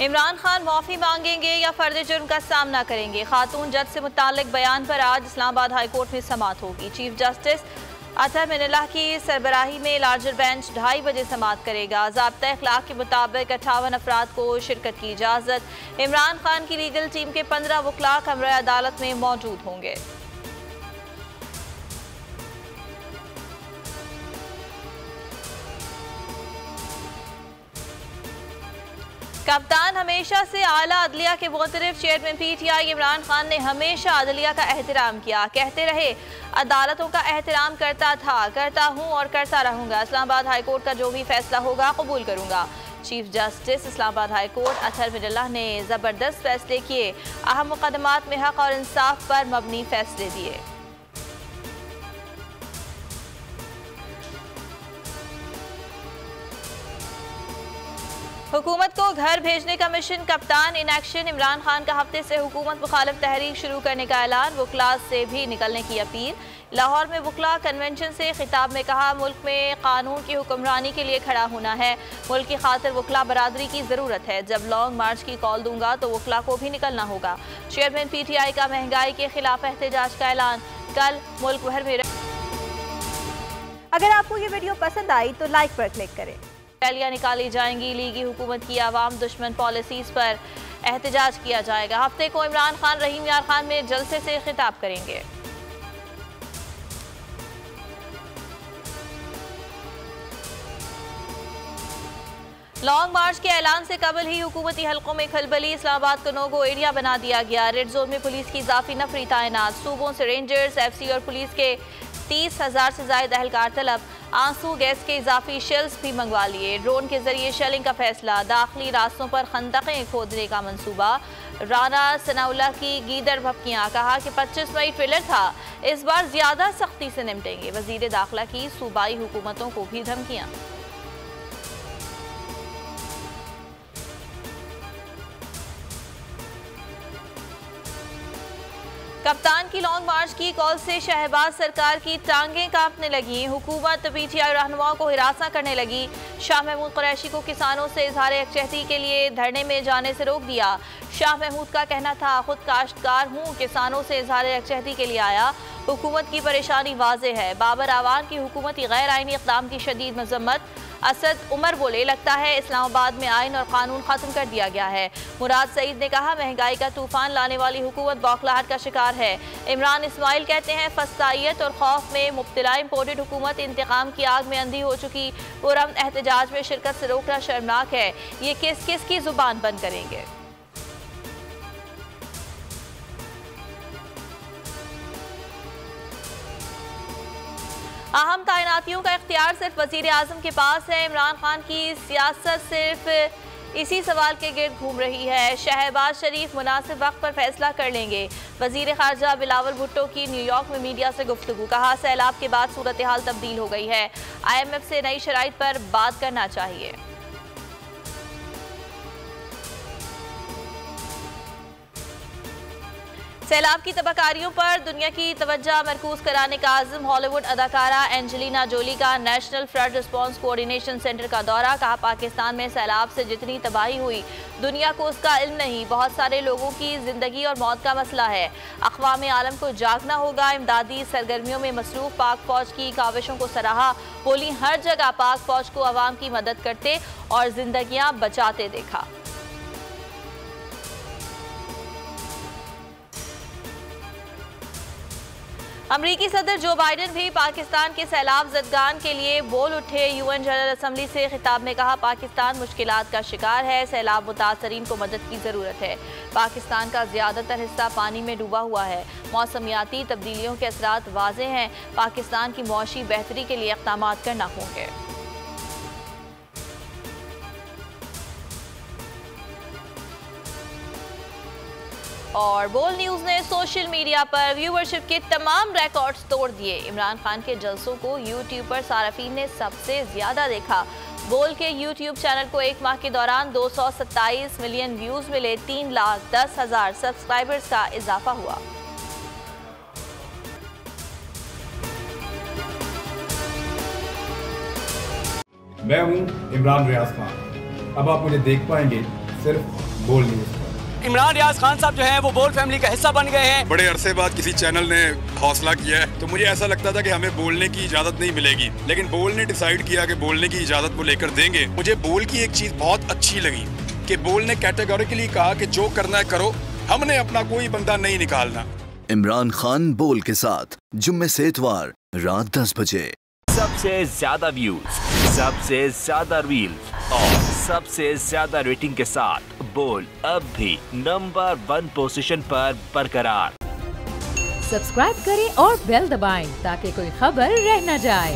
इमरान खान माफी मांगेंगे या फर्द जुर्म का सामना करेंगे। खातून जज से मुतालिक बयान पर आज इस्लामाबाद हाई कोर्ट में समाअत होगी। चीफ जस्टिस अतर मिनल्लाह की सरबराही में लार्जर बेंच 2:30 बजे समाअत करेगा। ज़ाब्ता अखलाक के मुताबिक 58 अफराद को शिरकत की इजाज़त। इमरान खान की लीगल टीम के 15 वकला कमरा अदालत में मौजूद होंगे। कप्तान हमेशा से आला अदलिया के मोतरफ चेयरमैन PTI इमरान खान ने हमेशा अदलिया का एहतराम किया। कहते रहे, अदालतों का एहतराम करता था, करता हूँ और करता रहूँगा। इस्लामाबाद हाई कोर्ट का जो भी फैसला होगा कबूल करूँगा। Chief justice Islamabad high court Athar Minallah ने ज़बरदस्त फैसले किए। अहम मुकदमात में हक और इंसाफ पर मबनी फैसले दिए। हुकूमत को घर भेजने का मिशन, कप्तान इन एक्शन। इमरान खान का हफ्ते से हुकूमत मुखालिफ तहरीक शुरू करने का ऐलान। वकला से भी निकलने की अपील। लाहौर में वकला कन्वेंशन से खिताब में कहा, मुल्क में कानून की हुक्मरानी के लिए खड़ा होना है। मुल्क की खातिर वकला बरादरी की ज़रूरत है। जब लॉन्ग मार्च की कॉल दूंगा तो वकला को भी निकलना होगा। चेयरमैन PTI का महंगाई के खिलाफ एहतजाज का ऐलान। कल मुल्क भर में। अगर आपको ये वीडियो पसंद आई तो लाइक पर क्लिक करें। रैलियां निकाली जाएंगी। लीगी हुकूमत की आवाम दुश्मन पॉलिसीज पर एहतजाज किया जाएगा। हफ्ते को इमरान खान रहीम यार खान में जलसे से खिताब करेंगे। लॉन्ग मार्च के ऐलान से कबल ही हुकूमती हलकों में खलबली। इस्लामाबाद को नो गो एरिया बना दिया गया। रेड जोन में पुलिस की इजाफी नफरी तैनात। सूबों से रेंजर्स, FC और पुलिस के 30,000 से ज्यादा एहलकार तलब। आंसू गैस के इजाफी शेल्स भी मंगवा लिए। ड्रोन के जरिए शेलिंग का फैसला। दाखिली रास्तों पर खंदकें खोदने का मंसूबा। राना सनाउल्लाह की गीदड़ भपकियां। कहा कि 25 मई ट्रेलर था, इस बार ज्यादा सख्ती से निपटेंगे। वजीर दाखिला की सूबाई हुकूमतों को भी धमकियां। कप्तान की लॉन्ग मार्च की कॉल से शहबाज सरकार की टांगें कांपने लगी। हुकूमत PTI रहनुमाओं को हिरासा करने लगी। शाह महमूद कुरैशी को किसानों से इजहार यकजहती के लिए धरने में जाने से रोक दिया। शाह महमूद का कहना था, खुद काश्तकार हूँ, किसानों से इजहार यकजहती के लिए आया। हुकूमत की परेशानी वाज़ेह है। बाबर आवान की हुकूमती गैर आइनी इक़दाम की शदीद मजम्मत। असद उमर बोले, लगता है इस्लामाबाद में आइन और कानून खत्म कर दिया गया है। मुराद सईद ने कहा, महंगाई का तूफान लाने वाली हुकूमत बौखलाहट का शिकार है। इमरान इस्माइल कहते हैं, फसाइयत और खौफ में मुब्तला इम्पोर्टेड हुकूमत इंतकाम की आग में अंधी हो चुकी। पुरअमन एहतजाज में शिरकत से रोकना शर्मनाक है। ये किस किस की जुबान बंद करेंगे। अहम तैनातियों का इख्तियार सिर्फ वजीर आजम के पास है। इमरान खान की सियासत सिर्फ इसी सवाल के गिर्द घूम रही है। शहबाज शरीफ मुनासिब वक्त पर फैसला कर लेंगे। वजीर खारजा बिलावल भुट्टो की न्यूयॉर्क में मीडिया से गुफ्तगू। कहा, सैलाब के बाद सूरत हाल तब्दील हो गई है। IMF से नई शराइत पर बात करना चाहिए। सैलाब की तबाहकारियों पर दुनिया की तवज्जो मरकूज कराने का आज़म। हॉलीवुड अदाकारा एंजेलिना जोली का national flood response coordination centre का दौरा। कहा, पाकिस्तान में सैलाब से जितनी तबाही हुई दुनिया को उसका इल्म नहीं। बहुत सारे लोगों की जिंदगी और मौत का मसला है। अक़वाम आलम को जागना होगा। इमदादी सरगर्मियों में मसरूफ पाक फौज की काविशों को सराहा। बोली, हर जगह पाक फौज को अवाम की मदद करते और जिंदगियां बचाते देखा। अमरीकी सदर जो बाइडन भी पाकिस्तान के सैलाब ज़दगान के लिए बोल उठे। UN जनरल असम्बली से खिताब में कहा, पाकिस्तान मुश्किलात का शिकार है। सैलाब मुतासरीन को मदद की ज़रूरत है। पाकिस्तान का ज़्यादातर हिस्सा पानी में डूबा हुआ है। मौसमियाती तब्दीलियों के असरात वाज़ेह हैं। पाकिस्तान की मुआशी बेहतरी के लिए इक़दाम करना होंगे। और बोल न्यूज़ ने सोशल मीडिया पर व्यूवरशिप के तमाम रिकॉर्ड्स तोड़ दिए। इमरान खान के जलसों को यूट्यूब पर सारफीन ने सबसे ज्यादा देखा। बोल के यूट्यूब चैनल को एक माह के दौरान 227 मिलियन व्यूज मिले। 3,10,000 सब्सक्राइबर्स का इजाफा हुआ। मैं हूं इमरान रियाज खान। अब आप मुझे देख पाएंगे सिर्फ बोल नहीं सकता। इमरान रियाज खान साहब जो हैं वो बोल फैमिली का हिस्सा बन गए हैं। बड़े अरसे बाद किसी चैनल ने हौसला किया है, तो मुझे ऐसा लगता था कि हमें बोलने की इजाजत नहीं मिलेगी, लेकिन बोल ने डिसाइड किया कि बोलने की इजाजत वो लेकर देंगे। मुझे बोल की एक चीज बहुत अच्छी लगी कि बोल ने कैटेगोरिकली कहा कि जो करना है करो, हमने अपना कोई बंदा नहीं निकालना। इमरान खान बोल के साथ जुम्मे से इतवार रात 10 बजे। सबसे ज्यादा व्यूज, सबसे ज्यादा रील्स और सबसे ज्यादा रेटिंग के साथ बोल अब भी नंबर 1 पोजीशन पर बरकरार। सब्सक्राइब करें और बेल दबाएं ताकि कोई खबर रह न जाए।